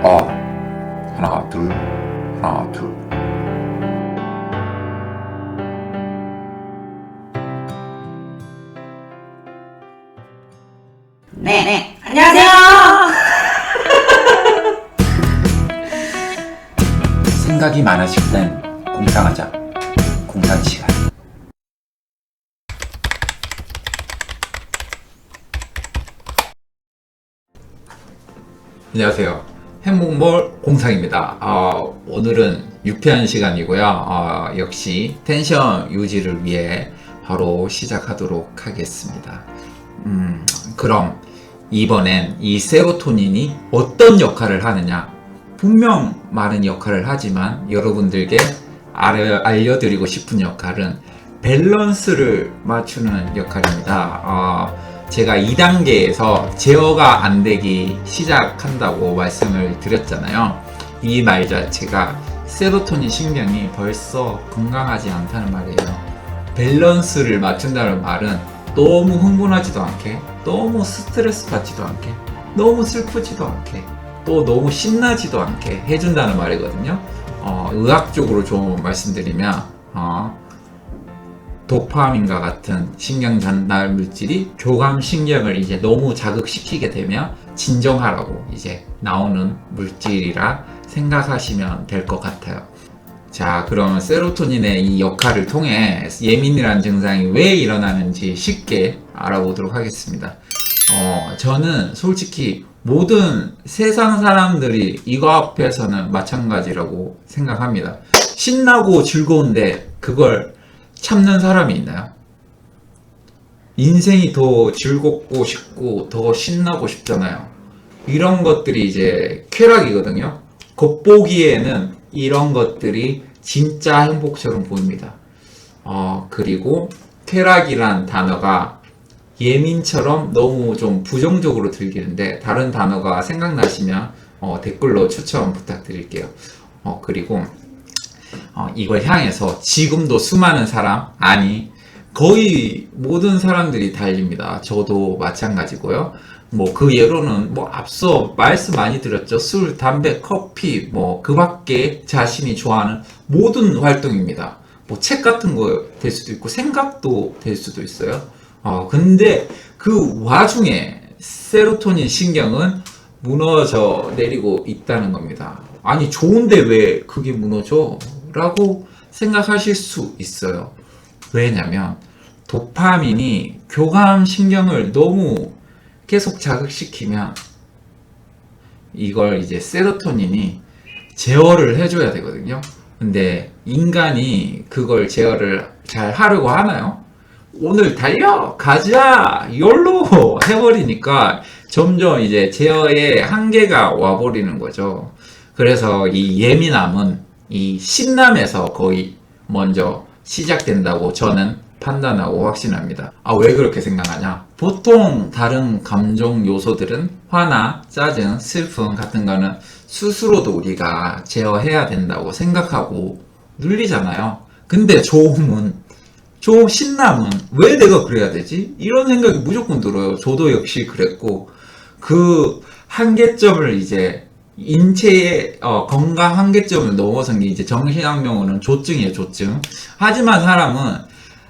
하나 둘 하나 둘. 네, 안녕하세요. 생각이 많으실 땐 공상하자. 공상 시간. 안녕하세요. 행복몰 공상입니다. 오늘은 유쾌한 시간이고요. 역시 텐션 유지를 위해 바로 시작하도록 하겠습니다. 그럼 이번엔 이 세로토닌이 어떤 역할을 하느냐? 분명 많은 역할을 하지만 여러분들께 알려드리고 싶은 역할은 밸런스를 맞추는 역할입니다. 제가 2단계에서 제어가 안 되기 시작한다고 말씀을 드렸잖아요. 이 말 자체가 세로토닌 신경이 벌써 건강하지 않다는 말이에요. 밸런스를 맞춘다는 말은 너무 흥분하지도 않게, 너무 스트레스 받지도 않게, 너무 슬프지도 않게, 또 너무 신나지도 않게 해준다는 말이거든요. 의학적으로 좀 말씀드리면 도파민과 같은 신경 전달 물질이 교감 신경을 이제 너무 자극시키게 되면 진정하라고 이제 나오는 물질이라 생각하시면 될 것 같아요. 자, 그러면 세로토닌의 이 역할을 통해 예민이라는 증상이 왜 일어나는지 쉽게 알아보도록 하겠습니다. 저는 솔직히 모든 세상 사람들이 이거 앞에서는 마찬가지라고 생각합니다. 신나고 즐거운데 그걸 참는 사람이 있나요? 인생이 더 즐겁고 싶고 더 신나고 싶잖아요. 이런 것들이 이제 쾌락이거든요. 겉보기에는 이런 것들이 진짜 행복처럼 보입니다. 그리고 쾌락이란 단어가 예민처럼 너무 좀 부정적으로 들리는데 다른 단어가 생각나시면 댓글로 추천 부탁드릴게요. 그리고 이걸 향해서 지금도 수많은 사람, 아니 거의 모든 사람들이 달립니다. 저도 마찬가지고요. 그 예로는 앞서 말씀 많이 드렸죠. 술, 담배, 커피, 그 밖에 자신이 좋아하는 모든 활동입니다. 책 같은 거 될 수도 있고 생각도 될 수도 있어요. 근데 그 와중에 세로토닌 신경은 무너져 내리고 있다는 겁니다. 아니 좋은데 왜 그게 무너져? 라고 생각하실 수 있어요. 왜냐면 도파민이 교감 신경을 너무 계속 자극시키면 이걸 이제 세로토닌이 제어를 해줘야 되거든요. 근데 인간이 그걸 제어를 잘 하려고 하나요? 오늘 달려! 가자! 열로! 해버리니까 점점 이제 제어의 한계가 와버리는 거죠. 그래서 이 예민함은 이 신남에서 거의 먼저 시작된다고 저는 판단하고 확신합니다. 왜 그렇게 생각하냐? 보통 다른 감정 요소들은 화나 짜증, 슬픔 같은 거는 스스로도 우리가 제어해야 된다고 생각하고 눌리잖아요. 근데 신남은 왜 내가 그래야 되지? 이런 생각이 무조건 들어요. 저도 역시 그랬고 그 한계점을 이제 인체의 건강 한계점을 넘어선 게 이제 정신학용어는 조증이에요, 조증. 하지만 사람은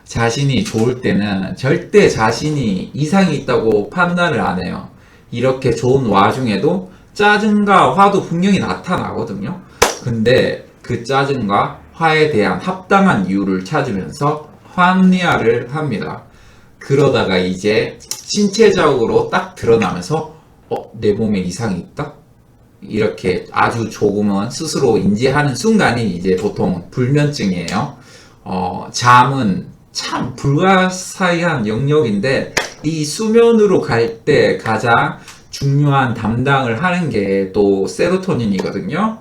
자신이 좋을 때는 절대 자신이 이상이 있다고 판단을 안 해요. 이렇게 좋은 와중에도 짜증과 화도 분명히 나타나거든요. 근데 그 짜증과 화에 대한 합당한 이유를 찾으면서 합리화를 합니다. 그러다가 이제 신체적으로 딱 드러나면서 내 몸에 이상이 있다? 이렇게 아주 조금은 스스로 인지하는 순간이 이제 보통 불면증이에요. 잠은 참 불가사의한 영역인데 이 수면으로 갈 때 가장 중요한 담당을 하는 게 또 세로토닌이거든요.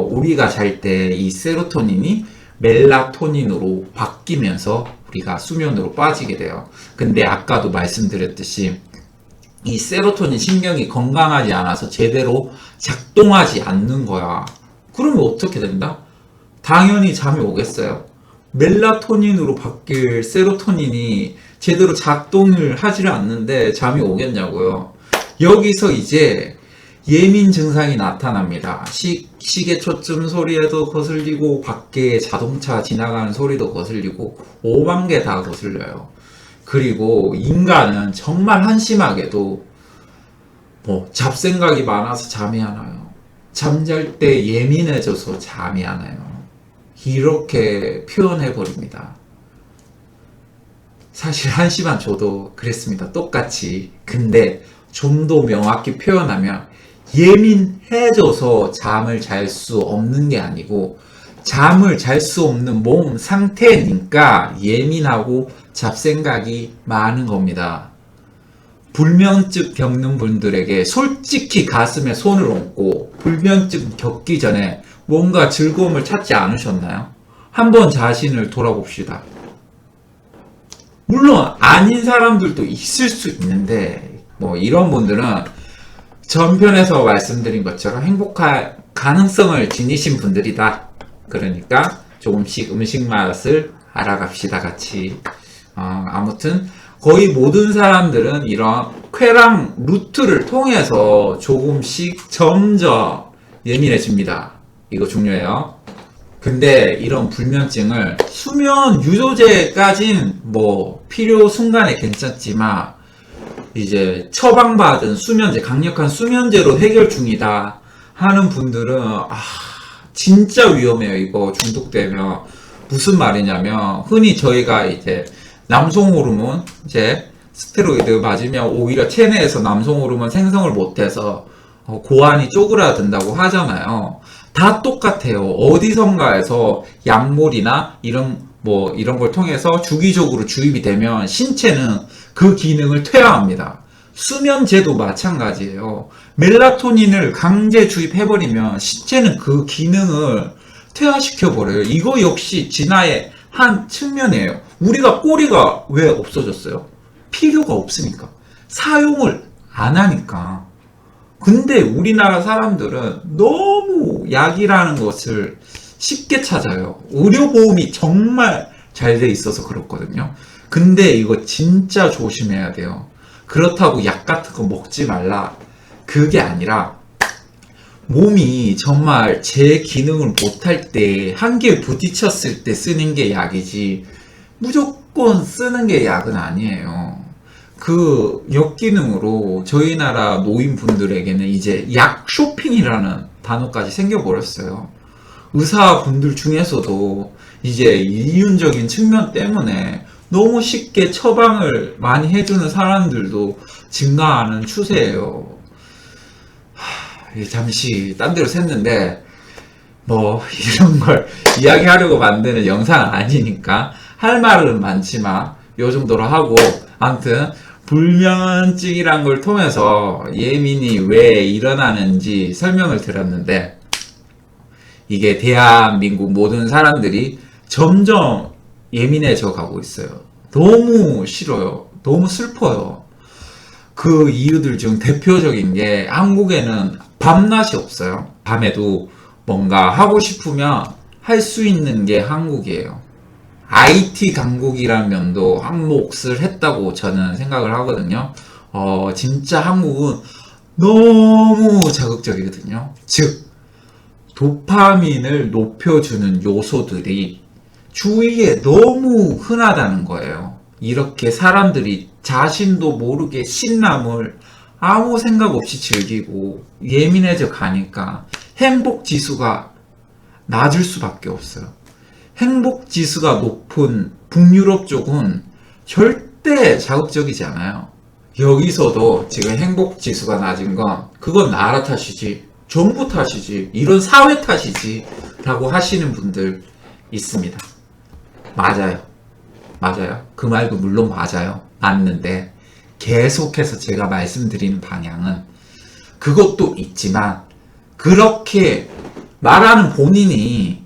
우리가 잘 때 이 세로토닌이 멜라토닌으로 바뀌면서 우리가 수면으로 빠지게 돼요. 근데 아까도 말씀드렸듯이 이 세로토닌 신경이 건강하지 않아서 제대로 작동하지 않는 거야. 그러면 어떻게 된다? 당연히 잠이 오겠어요. 멜라토닌으로 바뀔 세로토닌이 제대로 작동을 하지를 않는데 잠이 오겠냐고요. 여기서 이제 예민 증상이 나타납니다. 시계 초점 소리에도 거슬리고 밖에 자동차 지나가는 소리도 거슬리고 오만 개 다 거슬려요. 그리고 인간은 정말 한심하게도 잡생각이 많아서 잠이 안 와요. 잠잘 때 예민해져서 잠이 안 와요. 이렇게 표현해버립니다. 사실 한심한 저도 그랬습니다. 똑같이. 근데 좀 더 명확히 표현하면 예민해져서 잠을 잘 수 없는 게 아니고 잠을 잘 수 없는 몸 상태니까 예민하고 잡생각이 많은 겁니다. 불면증 겪는 분들에게 솔직히 가슴에 손을 얹고 불면증 겪기 전에 뭔가 즐거움을 찾지 않으셨나요? 한번 자신을 돌아봅시다. 물론 아닌 사람들도 있을 수 있는데 이런 분들은 전편에서 말씀드린 것처럼 행복할 가능성을 지니신 분들이다. 그러니까 조금씩 음식 맛을 알아갑시다 같이. 아무튼 거의 모든 사람들은 이런 쾌락 루트를 통해서 조금씩 점점 예민해집니다. 이거 중요해요. 근데 이런 불면증을 수면 유도제까진 필요 순간에 괜찮지만 이제 처방받은 수면제, 강력한 수면제로 해결 중이다 하는 분들은 진짜 위험해요. 이거 중독되면. 무슨 말이냐면 흔히 저희가 이제 남성 호르몬 이제 스테로이드 맞으면 오히려 체내에서 남성 호르몬 생성을 못해서 고환이 쪼그라든다고 하잖아요. 다 똑같아요. 어디선가에서 약물이나 이런 걸 통해서 주기적으로 주입이 되면 신체는 그 기능을 퇴화합니다. 수면제도 마찬가지예요. 멜라토닌을 강제 주입해버리면 신체는 그 기능을 퇴화시켜버려요. 이거 역시 진화의 한 측면이에요. 우리가 꼬리가 왜 없어졌어요? 필요가 없으니까. 사용을 안 하니까. 근데 우리나라 사람들은 너무 약이라는 것을 쉽게 찾아요. 의료보험이 정말 잘 돼 있어서 그렇거든요. 근데 이거 진짜 조심해야 돼요. 그렇다고 약 같은 거 먹지 말라. 그게 아니라 몸이 정말 제 기능을 못할 때 한계에 부딪혔을 때 쓰는 게 약이지 무조건 쓰는 게 약은 아니에요. 그 역기능으로 저희 나라 노인분들에게는 이제 약 쇼핑이라는 단어까지 생겨버렸어요. 의사분들 중에서도 이제 이윤적인 측면 때문에 너무 쉽게 처방을 많이 해주는 사람들도 증가하는 추세예요. 잠시 딴 데로 샜는데 이런 걸 이야기하려고 만드는 영상은 아니니까 할 말은 많지만 요 정도로 하고, 아무튼 불면증이란 걸 통해서 예민이 왜 일어나는지 설명을 드렸는데 이게 대한민국 모든 사람들이 점점 예민해져 가고 있어요. 너무 싫어요. 너무 슬퍼요. 그 이유들 중 대표적인 게 한국에는 밤낮이 없어요. 밤에도 뭔가 하고 싶으면 할 수 있는 게 한국이에요. IT 강국이라는 면도 한 몫을 했다고 저는 생각을 하거든요. 진짜 한국은 너무 자극적이거든요. 즉, 도파민을 높여주는 요소들이 주위에 너무 흔하다는 거예요. 이렇게 사람들이 자신도 모르게 신남을 아무 생각 없이 즐기고 예민해져 가니까 행복지수가 낮을 수밖에 없어요. 행복지수가 높은 북유럽 쪽은 절대 자극적이지 않아요. 여기서도 지금 행복지수가 낮은 건 그건 나라 탓이지, 정부 탓이지, 이런 사회 탓이지 라고 하시는 분들 있습니다. 맞아요. 그 말도 물론 맞아요. 맞는데 계속해서 제가 말씀드리는 방향은 그것도 있지만 그렇게 말하는 본인이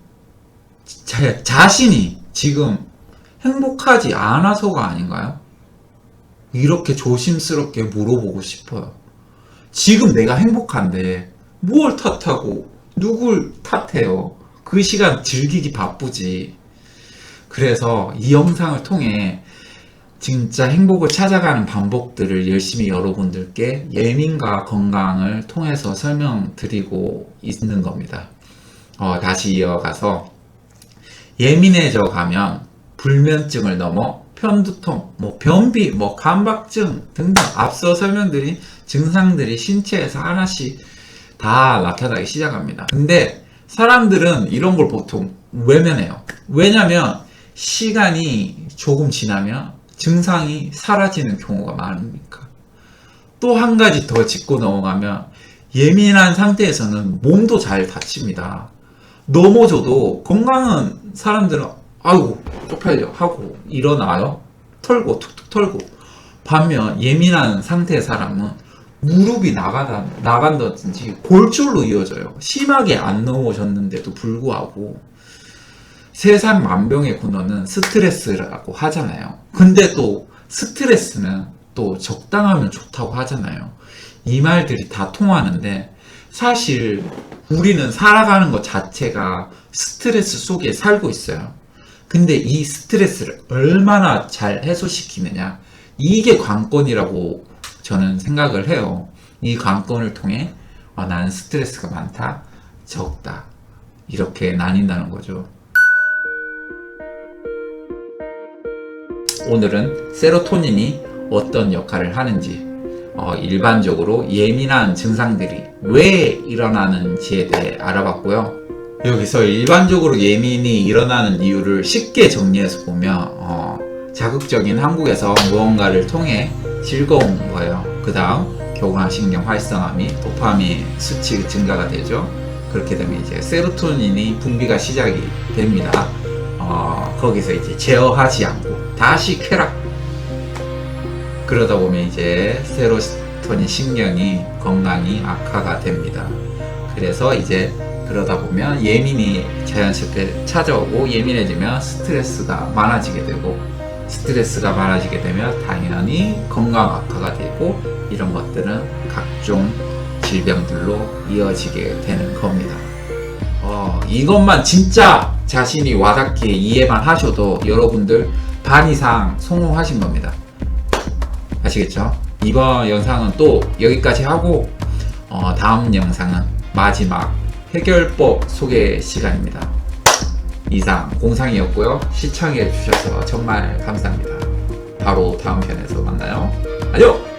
자신이 지금 행복하지 않아서가 아닌가요? 이렇게 조심스럽게 물어보고 싶어요. 지금 내가 행복한데 뭘 탓하고 누굴 탓해요? 그 시간 즐기기 바쁘지. 그래서 이 영상을 통해 진짜 행복을 찾아가는 방법들을 열심히 여러분들께 예민과 건강을 통해서 설명드리고 있는 겁니다. 다시 이어가서 예민해져 가면 불면증을 넘어 편두통, 변비, 감박증 등등 앞서 설명드린 증상들이 신체에서 하나씩 다 나타나기 시작합니다. 근데 사람들은 이런 걸 보통 외면해요. 왜냐면 시간이 조금 지나면 증상이 사라지는 경우가 많으니까. 또 한 가지 더 짚고 넘어가면 예민한 상태에서는 몸도 잘 다칩니다. 넘어져도 건강한 사람들은 아이고 쪽팔려 하고 일어나요. 털고 툭툭 털고. 반면 예민한 상태의 사람은 무릎이 나간다든지 골절로 이어져요. 심하게 안 넘어졌는데도 불구하고. 세상 만병의 근원은 스트레스라고 하잖아요. 근데 또 스트레스는 또 적당하면 좋다고 하잖아요. 이 말들이 다 통하는데 사실 우리는 살아가는 것 자체가 스트레스 속에 살고 있어요. 근데 이 스트레스를 얼마나 잘 해소시키느냐, 이게 관건이라고 저는 생각을 해요. 이 관건을 통해 나는 스트레스가 많다, 적다 이렇게 나뉜다는 거죠. 오늘은 세로토닌이 어떤 역할을 하는지, 일반적으로 예민한 증상들이 왜 일어나는지에 대해 알아봤고요. 여기서 일반적으로 예민이 일어나는 이유를 쉽게 정리해서 보면 자극적인 한국에서 무언가를 통해 즐거운 거예요. 그 다음 교감신경 활성화 및 도파민 수치 증가가 되죠. 그렇게 되면 이제 세로토닌이 분비가 시작이 됩니다. 거기서 이제 제어하지 않고 다시 쾌락. 그러다 보면 이제 세로토닌 신경이 건강이 악화가 됩니다. 그래서 이제 그러다 보면 예민이 자연스럽게 찾아오고, 예민해지면 스트레스가 많아지게 되고, 스트레스가 많아지게 되면 당연히 건강 악화가 되고, 이런 것들은 각종 질병들로 이어지게 되는 겁니다. 이것만 진짜 자신이 와닿게 이해만 하셔도 여러분들 반 이상 성공하신 겁니다. 아시겠죠? 이번 영상은 또 여기까지 하고 다음 영상은 마지막 해결법 소개 시간입니다. 이상 공상이었고요. 시청해 주셔서 정말 감사합니다. 바로 다음 편에서 만나요. 안녕!